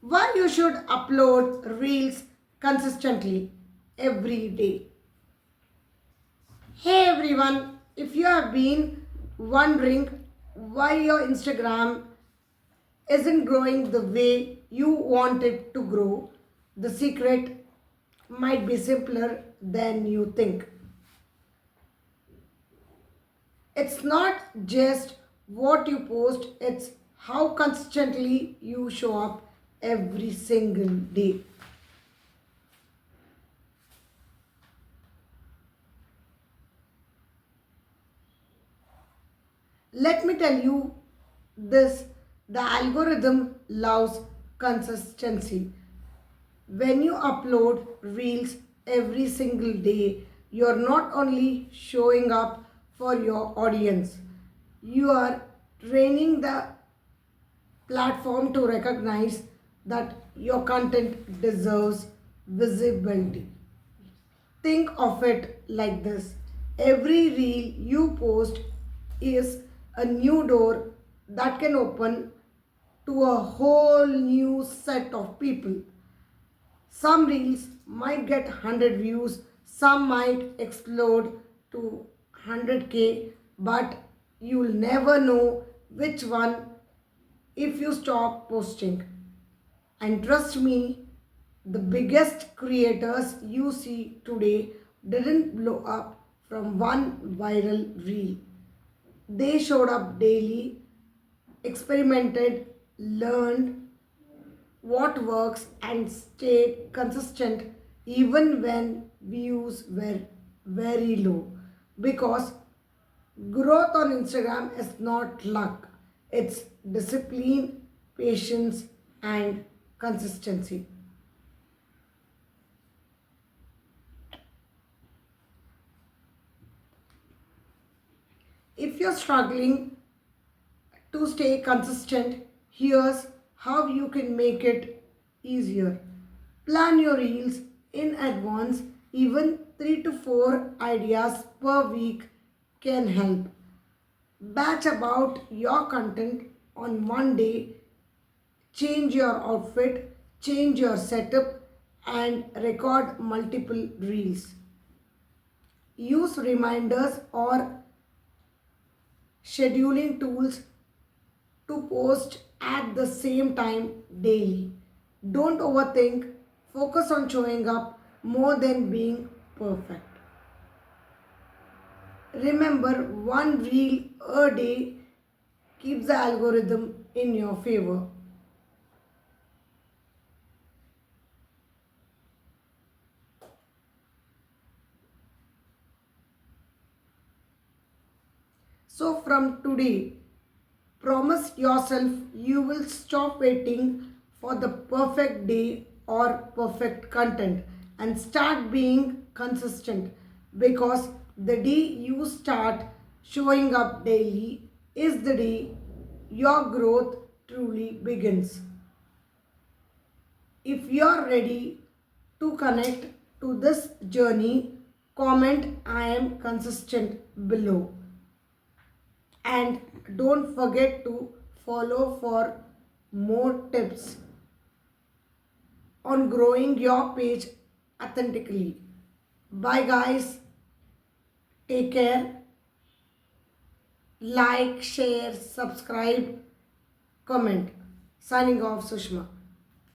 Why you should upload reels consistently every day. Hey everyone, if you have been wondering why your Instagram isn't growing the way you want it to grow, the secret might be simpler than you think. It's not just what you post, it's how consistently you show up every single day. Let me tell you this, the algorithm loves consistency. When you upload reels every single day, you're not only showing up for your audience, you are training the platform to recognize that your content deserves visibility. Think of it like this, every reel you post is a new door that can open to a whole new set of people. Some reels might get 100 views, some might explode to 100k, but you'll never know which one if you stop posting. And trust me, the biggest creators you see today didn't blow up from one viral reel. They showed up daily, experimented, learned what works, and stayed consistent even when views were very low. Because growth on Instagram is not luck, it's discipline, patience, and consistency. If you're struggling to stay consistent, here's how you can make it easier. Plan your reels in advance, even 3 to 4 ideas per week can help. Batch about your content on one day, change your outfit, change your setup, and record multiple reels. Use reminders or scheduling tools to post at the same time daily. Don't overthink, focus on showing up more than being perfect. Remember, one reel a day keeps the algorithm in your favor. So, from today, promise yourself you will stop waiting for the perfect day or perfect content and start being consistent, because the day you start showing up daily is the day your growth truly begins. If you're ready to connect to this journey, comment I am consistent below. And don't forget to follow for more tips on growing your page authentically. Bye guys. Take care. Like, share, subscribe, comment. Signing off, Sushma.